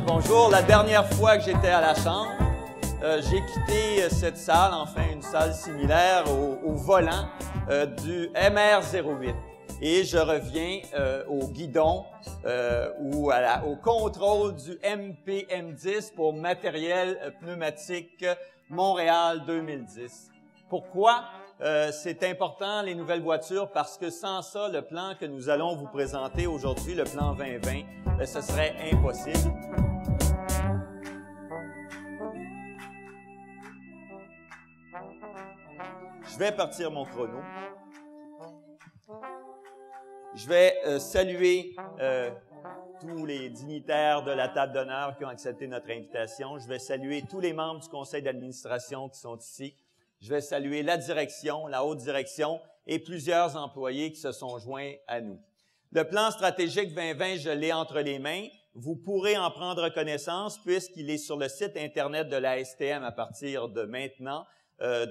Bonjour, la dernière fois que j'étais à la Chambre, j'ai quitté cette salle, enfin une salle similaire au volant du MR-08. Et je reviens au guidon ou au contrôle du MPM10 pour matériel pneumatique Montréal 2010. Pourquoi c'est important les nouvelles voitures? Parce que sans ça, le plan que nous allons vous présenter aujourd'hui, le plan 2020, ce serait impossible. Je vais partir mon chrono. Je vais saluer tous les dignitaires de la table d'honneur qui ont accepté notre invitation. Je vais saluer tous les membres du conseil d'administration qui sont ici. Je vais saluer la direction, la haute direction et plusieurs employés qui se sont joints à nous. Le plan stratégique 2020, je l'ai entre les mains. Vous pourrez en prendre connaissance puisqu'il est sur le site Internet de la STM à partir de maintenant.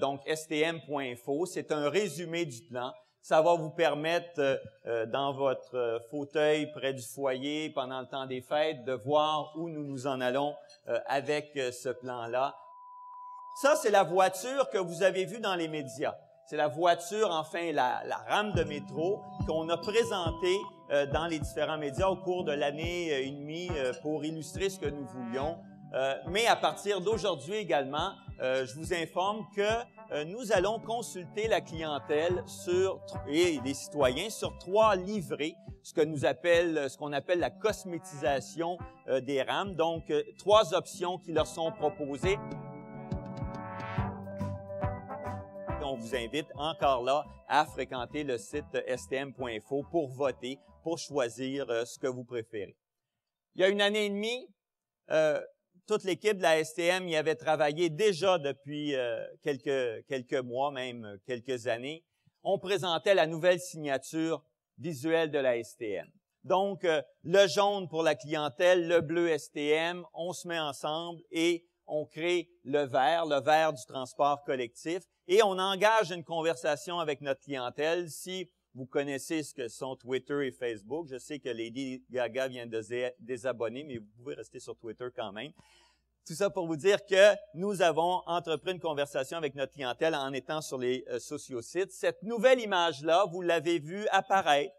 Donc, stm.info. C'est un résumé du plan. Ça va vous permettre, dans votre fauteuil près du foyer, pendant le temps des fêtes, de voir où nous nous en allons avec ce plan-là. Ça, c'est la voiture que vous avez vue dans les médias. C'est la voiture, enfin, la rame de métro qu'on a présentée dans les différents médias au cours de l'année et demie pour illustrer ce que nous voulions. Mais à partir d'aujourd'hui également, je vous informe que nous allons consulter la clientèle et les citoyens sur 3 livrets, ce qu'on appelle la cosmétisation des rames. Donc, 3 options qui leur sont proposées. On vous invite encore là à fréquenter le site stm.info pour voter, pour choisir ce que vous préférez. Il y a une année et demie, toute l'équipe de la STM y avait travaillé déjà depuis quelques mois, même quelques années. On présentait la nouvelle signature visuelle de la STM. Donc, le jaune pour la clientèle, le bleu STM, on se met ensemble et on crée le vert du transport collectif, et on engage une conversation avec notre clientèle. Si vous connaissez ce que sont Twitter et Facebook, je sais que Lady Gaga vient de se désabonner, mais vous pouvez rester sur Twitter quand même. Tout ça pour vous dire que nous avons entrepris une conversation avec notre clientèle en étant sur les sociosites. Cette nouvelle image-là, vous l'avez vue apparaître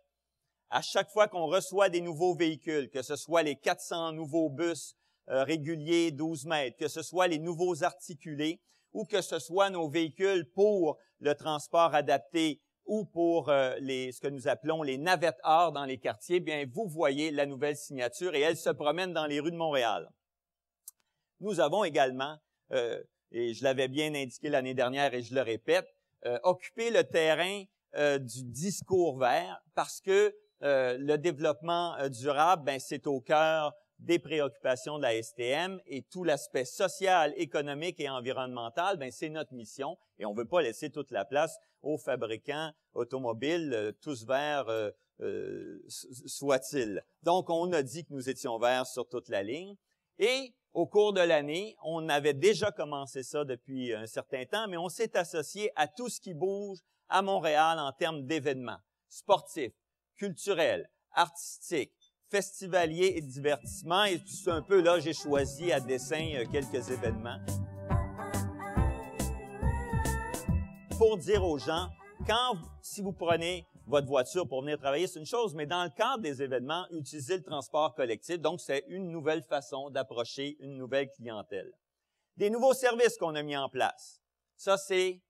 à chaque fois qu'on reçoit des nouveaux véhicules, que ce soit les 400 nouveaux bus réguliers 12 mètres, que ce soit les nouveaux articulés ou que ce soit nos véhicules pour le transport adapté ou pour ce que nous appelons les navettes or dans les quartiers, bien, vous voyez la nouvelle signature et elle se promène dans les rues de Montréal. Nous avons également, et je l'avais bien indiqué l'année dernière et je le répète, occupé le terrain du discours vert parce que le développement durable, ben, c'est au cœur des préoccupations de la STM et tout l'aspect social, économique et environnemental, ben, c'est notre mission et on ne veut pas laisser toute la place aux fabricants automobiles, tous verts soit-il. Donc, on a dit que nous étions verts sur toute la ligne et au cours de l'année, on avait déjà commencé ça depuis un certain temps, mais on s'est associé à tout ce qui bouge à Montréal en termes d'événements sportifs, culturels, artistiques, festivaliers et divertissements. Et c'est un peu là, j'ai choisi à dessein quelques événements. Pour dire aux gens, si vous prenez votre voiture pour venir travailler, c'est une chose, mais dans le cadre des événements, utilisez le transport collectif. Donc, c'est une nouvelle façon d'approcher une nouvelle clientèle. Des nouveaux services qu'on a mis en place. Ça, c'est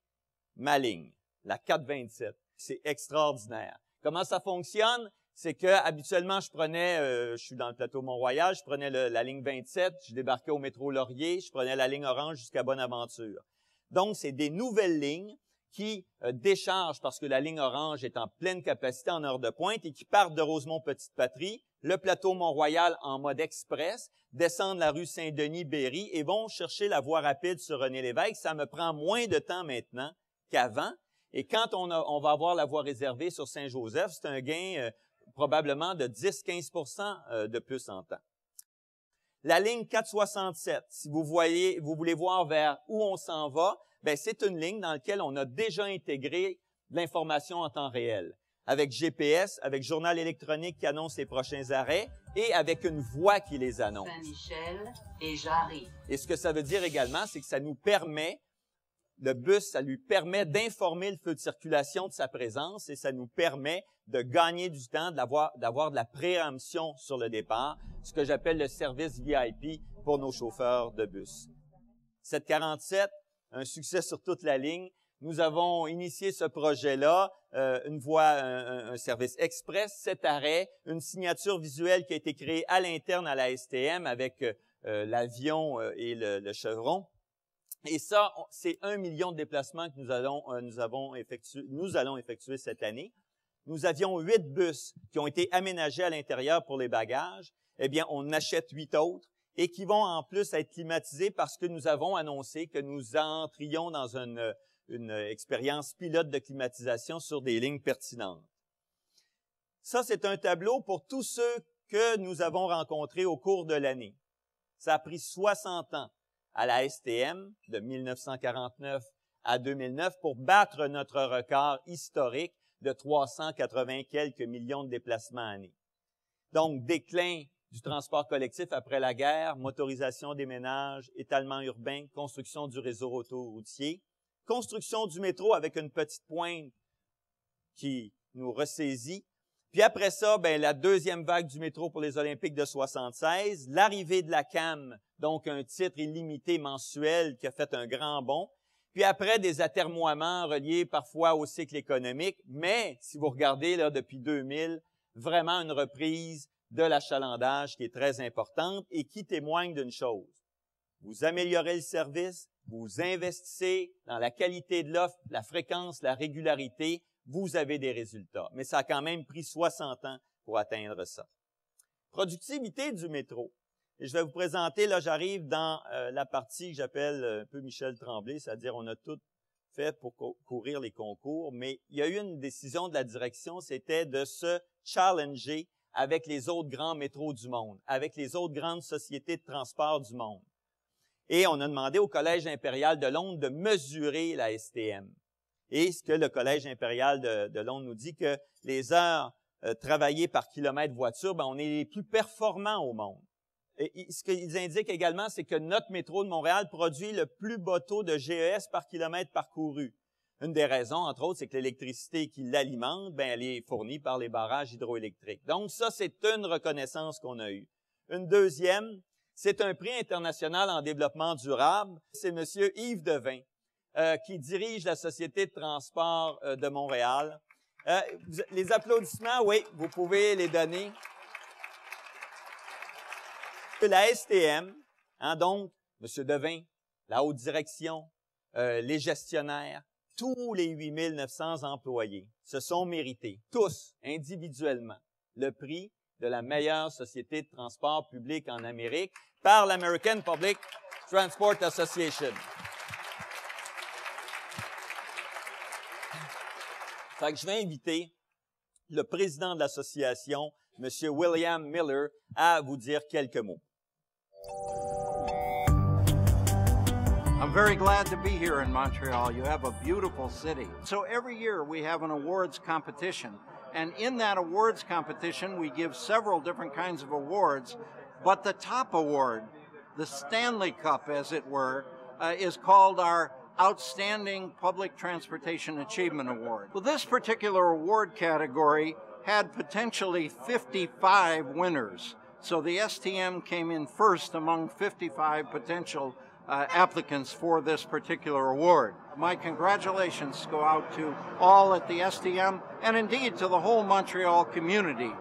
ma ligne, la 427. C'est extraordinaire. Comment ça fonctionne? C'est que habituellement, je suis dans le plateau Mont-Royal, je prenais la ligne 27, je débarquais au métro Laurier, je prenais la ligne orange jusqu'à Bonaventure. Donc, c'est des nouvelles lignes qui déchargent parce que la ligne orange est en pleine capacité en heure de pointe et qui partent de Rosemont-Petite-Patrie, le plateau Mont-Royal en mode express, descendent la rue Saint-Denis-Berry et vont chercher la voie rapide sur René-Lévesque. Ça me prend moins de temps maintenant qu'avant. Et quand on va avoir la voie réservée sur Saint-Joseph, c'est un gain probablement de 10-15% de plus en temps. La ligne 467, si vous voulez voir vers où on s'en va, ben c'est une ligne dans laquelle on a déjà intégré de l'information en temps réel. avec GPS, avec journal électronique qui annonce les prochains arrêts et avec une voix qui les annonce. Saint-Michel et Jarry. Et ce que ça veut dire également, c'est que ça nous permet, le bus, ça lui permet d'informer le feu de circulation de sa présence et ça nous permet de gagner du temps, d'avoir de la préemption sur le départ, ce que j'appelle le service VIP pour nos chauffeurs de bus. 747, un succès sur toute la ligne. Nous avons initié ce projet-là, une voie, un service express, 7 arrêts, une signature visuelle qui a été créée à l'interne à la STM avec l'avion et le chevron. Et ça, c'est 1 million de déplacements que nous allons effectuer cette année. Nous avions 8 bus qui ont été aménagés à l'intérieur pour les bagages. Eh bien, on achète 8 autres et qui vont en plus être climatisés parce que nous avons annoncé que nous entrions dans une expérience pilote de climatisation sur des lignes pertinentes. Ça, c'est un tableau pour tous ceux que nous avons rencontrés au cours de l'année. Ça a pris 60 ans à la STM, de 1949 à 2009, pour battre notre record historique de 380 quelques millions de déplacements année. Donc, déclin du transport collectif après la guerre, motorisation des ménages, étalement urbain, construction du réseau autoroutier, construction du métro avec une petite pointe qui nous ressaisit. Puis après ça, la deuxième vague du métro pour les Olympiques de 76, l'arrivée de la CAM, donc un titre illimité mensuel qui a fait un grand bond. Puis après, des atermoiements reliés parfois au cycle économique, mais si vous regardez là depuis 2000, vraiment une reprise de l'achalandage qui est très importante et qui témoigne d'une chose. Vous améliorez le service, vous investissez dans la qualité de l'offre, la fréquence, la régularité, vous avez des résultats. Mais ça a quand même pris 60 ans pour atteindre ça. Productivité du métro. Et je vais vous présenter, là j'arrive dans la partie que j'appelle un peu Michel Tremblay, c'est-à-dire on a tout fait pour courir les concours, mais il y a eu une décision de la direction, c'était de se challenger avec les autres grands métros du monde, avec les autres grandes sociétés de transport du monde. Et on a demandé au Collège impérial de Londres de mesurer la STM. Et ce que le Collège impérial de Londres nous dit, que les heures travaillées par kilomètre voiture, on est les plus performants au monde. Et ce qu'ils indiquent également, c'est que notre métro de Montréal produit le plus bas taux de GES par kilomètre parcouru. Une des raisons, entre autres, c'est que l'électricité qui l'alimente, elle est fournie par les barrages hydroélectriques. Donc ça, c'est une reconnaissance qu'on a eue. Une deuxième, c'est un prix international en développement durable. C'est M. Yves Devin, qui dirige la Société de transport de Montréal. Les applaudissements, oui, vous pouvez les donner. La STM, donc, M. Devin, la haute direction, les gestionnaires, tous les 8 900 employés se sont mérités, tous, individuellement, le prix de la meilleure société de transport public en Amérique par l'American Public Transport Association. Fait que je vais inviter le président de l'association, M. William Miller, à vous dire quelques mots. I'm very glad to be here in Montreal. You have a beautiful city. So every year we have an awards competition. And in that awards competition, we give several different kinds of awards. But the top award, the Stanley Cup, as it were, is called our Outstanding Public Transportation Achievement Award. Well, this particular award category had potentially 55 winners. So the STM came in first among 55 potential applicants for this particular award. My congratulations go out to all at the STM and indeed to the whole Montreal community.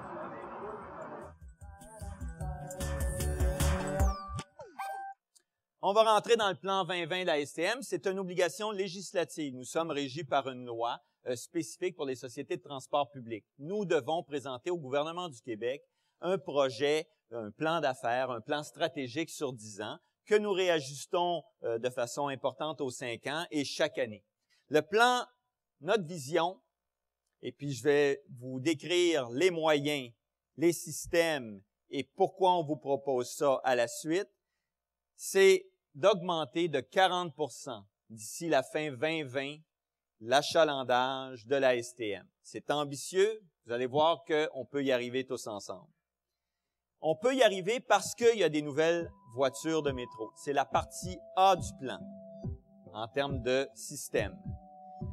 On va rentrer dans le plan 2020 de la STM. C'est une obligation législative. Nous sommes régis par une loi spécifique pour les sociétés de transport public. Nous devons présenter au gouvernement du Québec un projet, un plan d'affaires, un plan stratégique sur 10 ans que nous réajustons de façon importante aux 5 ans et chaque année. Le plan, notre vision, et puis je vais vous décrire les moyens, les systèmes et pourquoi on vous propose ça à la suite, c'est d'augmenter de 40% d'ici la fin 2020 l'achalandage de la STM. C'est ambitieux, vous allez voir qu'on peut y arriver tous ensemble. On peut y arriver parce qu'il y a des nouvelles voitures de métro. C'est la partie A du plan, en termes de système.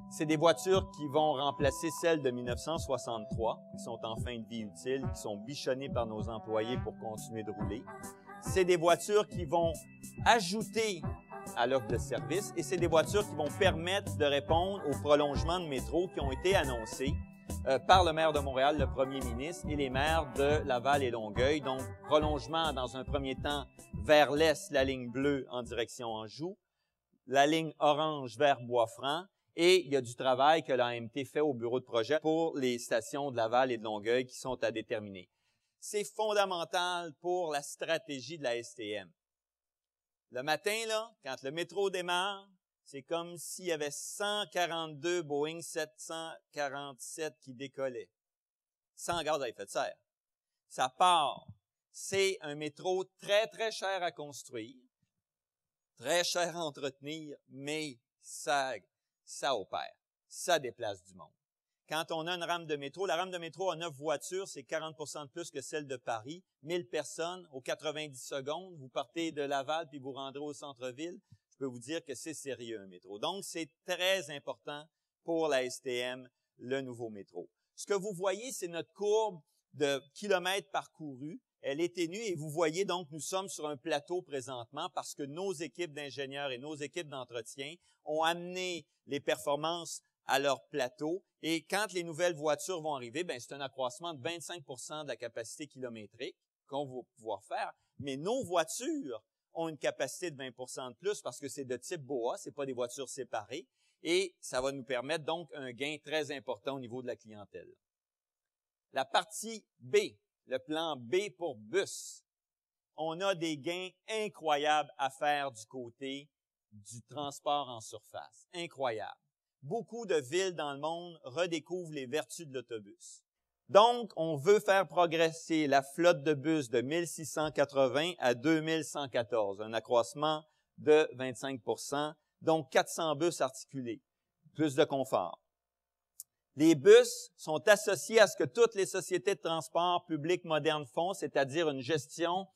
C'est des voitures qui vont remplacer celles de 1963, qui sont en fin de vie utile, qui sont bichonnées par nos employés pour continuer de rouler. C'est des voitures qui vont ajouter à l'offre de service et c'est des voitures qui vont permettre de répondre aux prolongements de métro qui ont été annoncés par le maire de Montréal, le premier ministre, et les maires de Laval et Longueuil. Donc, prolongement dans un premier temps vers l'est, la ligne bleue en direction Anjou, la ligne orange vers Bois-Franc, et il y a du travail que l'AMT fait au bureau de projet pour les stations de Laval et de Longueuil qui sont à déterminer. C'est fondamental pour la stratégie de la STM. Le matin, là, quand le métro démarre, c'est comme s'il y avait 142 Boeing 747 qui décollaient, sans gaz à effet de serre. Ça part. C'est un métro très, très cher à construire, très cher à entretenir, mais ça opère. Ça déplace du monde. Quand on a une rame de métro, la rame de métro a 9 voitures, c'est 40% de plus que celle de Paris. 1000 personnes aux 90 secondes. Vous partez de Laval puis vous rendrez au centre-ville. Je peux vous dire que c'est sérieux, un métro. Donc, c'est très important pour la STM, le nouveau métro. Ce que vous voyez, c'est notre courbe de kilomètres parcourus. Elle est ténue et vous voyez donc, nous sommes sur un plateau présentement parce que nos équipes d'ingénieurs et nos équipes d'entretien ont amené les performances à leur plateau. Et quand les nouvelles voitures vont arriver, ben c'est un accroissement de 25% de la capacité kilométrique qu'on va pouvoir faire. Mais nos voitures ont une capacité de 20% de plus parce que c'est de type BOA, c'est pas des voitures séparées. Et ça va nous permettre donc un gain très important au niveau de la clientèle. La partie B, le plan B pour bus. On a des gains incroyables à faire du côté du transport en surface. Incroyable. Beaucoup de villes dans le monde redécouvrent les vertus de l'autobus. Donc, on veut faire progresser la flotte de bus de 1680 à 2114, un accroissement de 25%, donc 400 bus articulés, plus de confort. Les bus sont associés à ce que toutes les sociétés de transport public modernes font, c'est-à-dire une gestion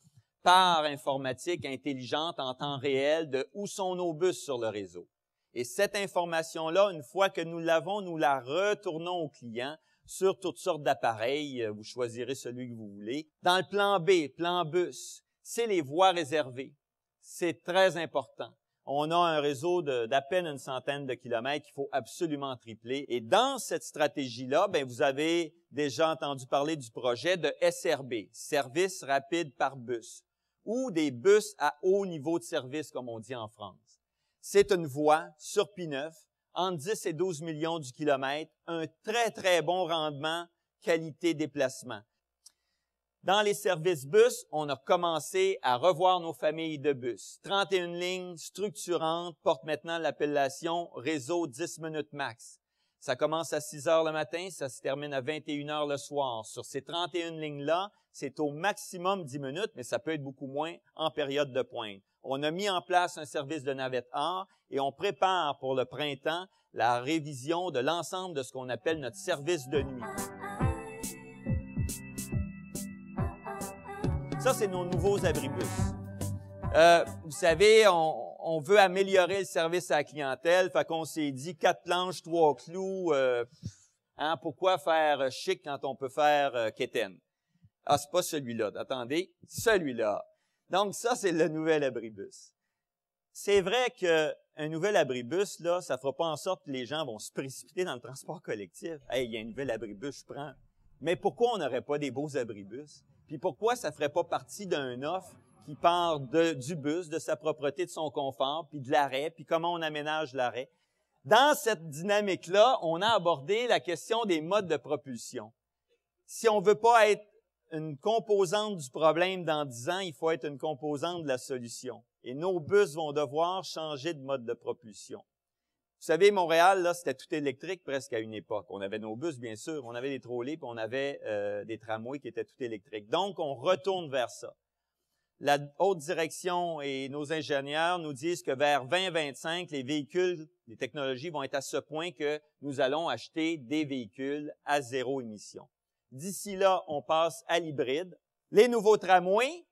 par informatique intelligente en temps réel de où sont nos bus sur le réseau. Et cette information-là, une fois que nous l'avons, nous la retournons au client sur toutes sortes d'appareils. Vous choisirez celui que vous voulez. Dans le plan B, plan bus, c'est les voies réservées. C'est très important. On a un réseau d'à peine une centaine de kilomètres qu'il faut absolument tripler. Et dans cette stratégie-là, ben vous avez déjà entendu parler du projet de SRB, Service rapide par bus, ou des bus à haut niveau de service, comme on dit en France. C'est une voie sur P9, entre 10 et 12 millions du kilomètre, un très, très bon rendement, qualité déplacement. Dans les services bus, on a commencé à revoir nos familles de bus. 31 lignes structurantes portent maintenant l'appellation réseau 10 minutes max. Ça commence à 6 heures le matin, ça se termine à 21 heures le soir. Sur ces 31 lignes-là, c'est au maximum 10 minutes, mais ça peut être beaucoup moins en période de pointe. On a mis en place un service de navette art et on prépare pour le printemps la révision de l'ensemble de ce qu'on appelle notre service de nuit. Ça, c'est nos nouveaux abribus. Vous savez, on veut améliorer le service à la clientèle, fait qu'on s'est dit 4 planches, 3 clous. Pourquoi faire chic quand on peut faire quétaine? Ah, c'est pas celui-là. Attendez, celui-là. Donc, ça, c'est le nouvel abribus. C'est vrai qu'un nouvel abribus, là, ça fera pas en sorte que les gens vont se précipiter dans le transport collectif. « Hey, il y a un nouvel abribus, je prends. » Mais pourquoi on n'aurait pas des beaux abribus? Puis pourquoi ça ferait pas partie d'un offre qui part du bus, de sa propreté, de son confort, puis de l'arrêt, puis comment on aménage l'arrêt? Dans cette dynamique-là, on a abordé la question des modes de propulsion. Si on veut pas être une composante du problème dans 10 ans, il faut être une composante de la solution. Et nos bus vont devoir changer de mode de propulsion. Vous savez, Montréal, là, c'était tout électrique presque à une époque. On avait nos bus, bien sûr, on avait des trolleys, puis on avait des tramways qui étaient tout électriques. Donc, on retourne vers ça. la haute direction et nos ingénieurs nous disent que vers 2025, les véhicules, les technologies vont être à ce point que nous allons acheter des véhicules à zéro émission. D'ici là, on passe à l'hybride. Les nouveaux tramways,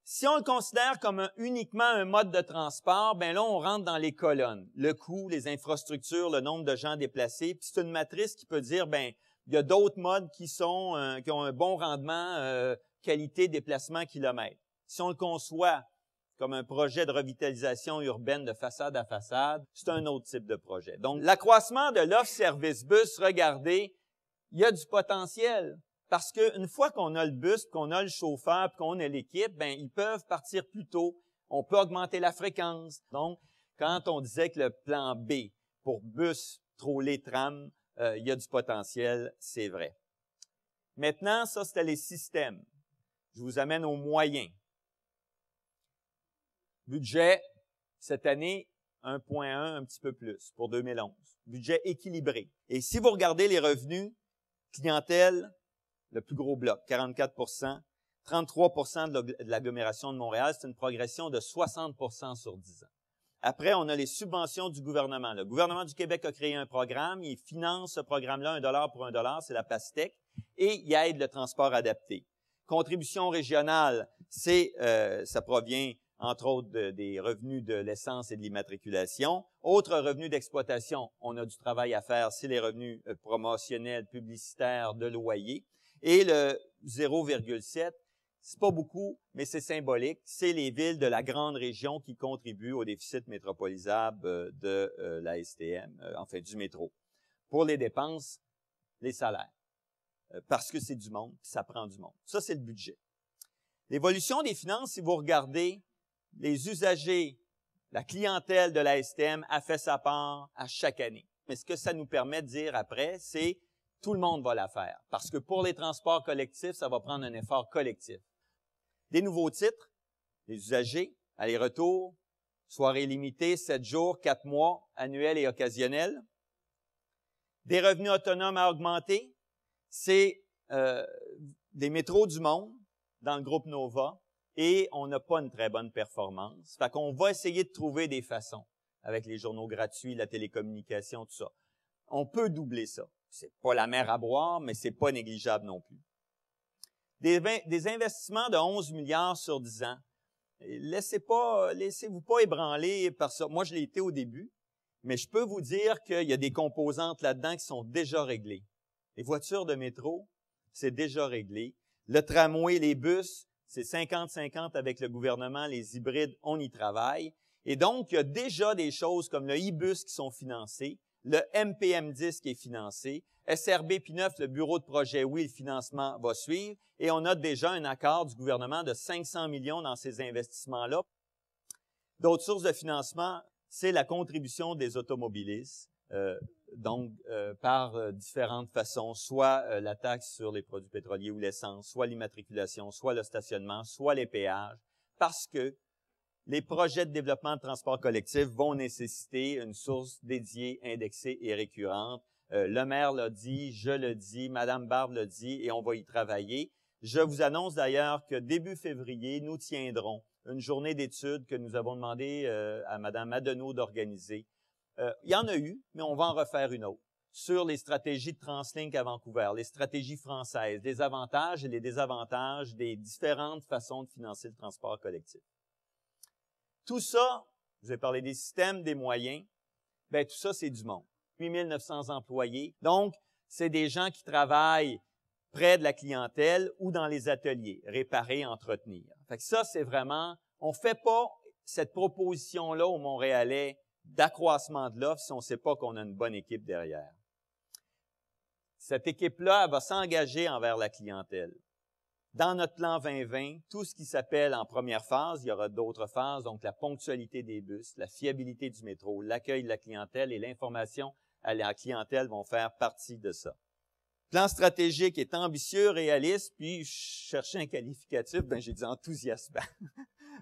si on le considère comme uniquement un mode de transport, ben là, on rentre dans les colonnes. Le coût, les infrastructures, le nombre de gens déplacés. Puis c'est une matrice qui peut dire, ben il y a d'autres modes qui ont un bon rendement, qualité, déplacement, kilomètres. Si on le conçoit comme un projet de revitalisation urbaine de façade à façade, c'est un autre type de projet. Donc, l'accroissement de l'offre service bus, regardez, il y a du potentiel. Parce qu'une fois qu'on a le bus, qu'on a le chauffeur, qu'on a l'équipe, ben ils peuvent partir plus tôt. On peut augmenter la fréquence. Donc, quand on disait que le plan B pour bus, trolley, tram, il y a du potentiel, c'est vrai. Maintenant, ça, c'était les systèmes. Je vous amène aux moyens. Budget, cette année, 1,1, un petit peu plus pour 2011. Budget équilibré. Et si vous regardez les revenus, clientèle, le plus gros bloc, 44 33 de l'agglomération de Montréal, c'est une progression de 60 sur 10 ans. Après, on a les subventions du gouvernement. Le gouvernement du Québec a créé un programme, il finance ce programme-là, $1 pour $1, c'est la PASTEC, et il aide le transport adapté. Contribution régionale, ça provient entre autres des revenus de l'essence et de l'immatriculation. Autres revenus d'exploitation, on a du travail à faire, c'est les revenus promotionnels, publicitaires, de loyer. Et le 0,7, c'est pas beaucoup, mais c'est symbolique. C'est les villes de la grande région qui contribuent au déficit métropolisable de la STM, enfin du métro. Pour les dépenses, les salaires. Parce que c'est du monde, ça prend du monde. Ça, c'est le budget. L'évolution des finances, si vous regardez, les usagers, la clientèle de la STM a fait sa part à chaque année. Mais ce que ça nous permet de dire après, c'est tout le monde va la faire. Parce que pour les transports collectifs, ça va prendre un effort collectif. Des nouveaux titres, les usagers, aller-retour, soirée limitée, 7 jours, 4 mois, annuels et occasionnels. Des revenus autonomes à augmenter, c'est des métros du monde dans le groupe Nova et on n'a pas une très bonne performance. Fait qu'on va essayer de trouver des façons avec les journaux gratuits, la télécommunication, tout ça. On peut doubler ça. C'est pas la mer à boire, mais c'est pas négligeable non plus. Des investissements de 11 milliards sur 10 ans. Laissez-vous pas ébranler par ça. Moi, je l'ai été au début, mais je peux vous dire qu'il y a des composantes là-dedans qui sont déjà réglées. Les voitures de métro, c'est déjà réglé. Le tramway, les bus, c'est 50-50 avec le gouvernement. Les hybrides, on y travaille. Et donc, il y a déjà des choses comme le e-bus qui sont financés, le MPM10 qui est financé, SRB P9, le bureau de projet, oui, le financement va suivre, et on a déjà un accord du gouvernement de 500 millions dans ces investissements-là. D'autres sources de financement, c'est la contribution des automobilistes, par différentes façons, soit la taxe sur les produits pétroliers ou l'essence, soit l'immatriculation, soit le stationnement, soit les péages, parce que les projets de développement de transport collectif vont nécessiter une source dédiée, indexée et récurrente. Le maire l'a dit, je le dis, Madame Barbe l'a dit, et on va y travailler. Je vous annonce d'ailleurs que début février, nous tiendrons une journée d'études que nous avons demandé à Madame Adenau d'organiser. Il y en a eu, mais on va en refaire une autre sur les stratégies de TransLink à Vancouver, les stratégies françaises, les avantages et les désavantages des différentes façons de financer le transport collectif. Tout ça, je vais parler des systèmes, des moyens, bien tout ça, c'est du monde. 8 900 employés. Donc, c'est des gens qui travaillent près de la clientèle ou dans les ateliers, réparer, entretenir. Fait que ça, c'est vraiment, on fait pas cette proposition-là au Montréalais d'accroissement de l'offre si on ne sait pas qu'on a une bonne équipe derrière. Cette équipe-là, elle va s'engager envers la clientèle. Dans notre plan 2020, tout ce qui s'appelle en première phase, il y aura d'autres phases, donc la ponctualité des bus, la fiabilité du métro, l'accueil de la clientèle et l'information à la clientèle vont faire partie de ça. Plan stratégique est ambitieux, réaliste, puis je cherchais un qualificatif, j'ai dit enthousiasmant.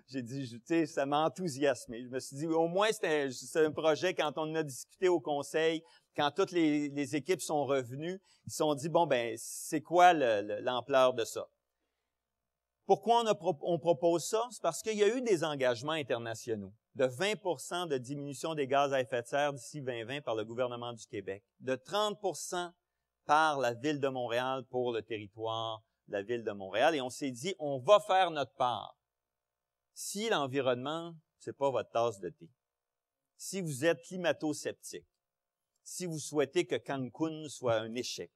J'ai dit, tu sais, ça m'a enthousiasmé. Je me suis dit, au moins, c'est un projet, quand on en a discuté au conseil, quand toutes les équipes sont revenues, ils se sont dit, bon, c'est quoi l'ampleur de ça? Pourquoi on propose ça? C'est parce qu'il y a eu des engagements internationaux de 20 de diminution des gaz à effet de serre d'ici 2020 par le gouvernement du Québec, de 30 par la Ville de Montréal pour le territoire de la Ville de Montréal. Et on s'est dit, on va faire notre part. Si l'environnement, c'est pas votre tasse de thé, si vous êtes climato-sceptique, si vous souhaitez que Cancun soit un échec,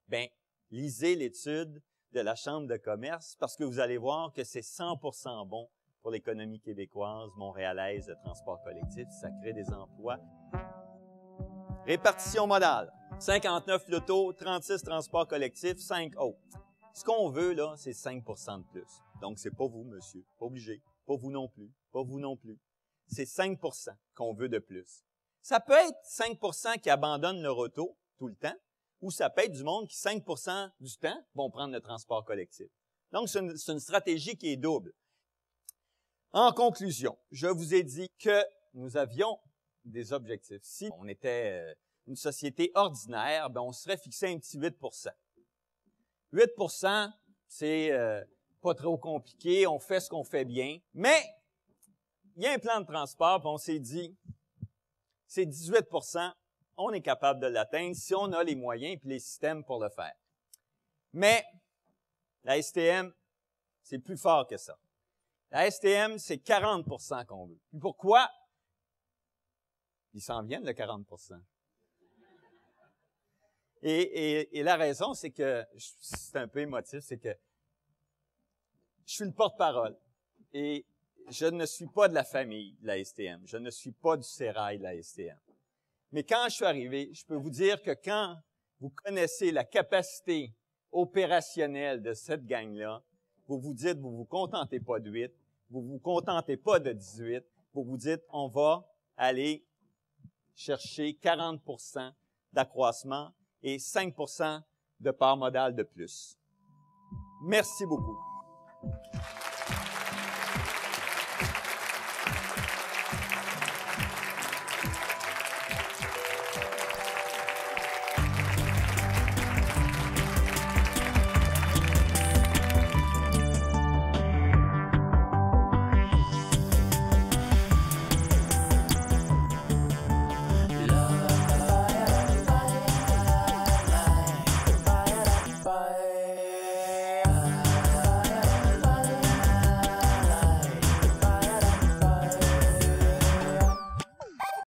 ben lisez l'étude de la Chambre de commerce parce que vous allez voir que c'est 100% bon pour l'économie québécoise, montréalaise, de transport collectif. Ça crée des emplois. Répartition modale. 59 lotos, 36 transports collectifs, 5 autres. Ce qu'on veut, là, c'est 5% de plus. Donc, c'est pas vous, monsieur. Pas obligé. Pas vous non plus. Pas vous non plus. C'est 5% qu'on veut de plus. Ça peut être 5% qui abandonnent leur auto tout le temps, ou ça peut être du monde qui, 5% du temps, vont prendre le transport collectif. Donc, c'est une stratégie qui est double. En conclusion, je vous ai dit que nous avions des objectifs. Si on était une société ordinaire, ben on serait fixé un petit 8%. 8%, c'est pas trop compliqué, on fait ce qu'on fait bien, mais il y a un plan de transport, puis on s'est dit, c'est 18%, on est capable de l'atteindre si on a les moyens et les systèmes pour le faire. Mais la STM, c'est plus fort que ça. La STM, c'est 40% qu'on veut. Puis pourquoi? Ils s'en viennent, le 40%. Et la raison, c'est que, c'est un peu émotif, c'est que je suis le porte-parole. Et je ne suis pas de la famille de la STM. Je ne suis pas du sérail de la STM. Mais quand je suis arrivé, je peux vous dire que quand vous connaissez la capacité opérationnelle de cette gang-là, vous vous dites, vous vous contentez pas de 8, vous vous contentez pas de 18, vous vous dites, on va aller chercher 40% d'accroissement et 5% de part modale de plus. Merci beaucoup.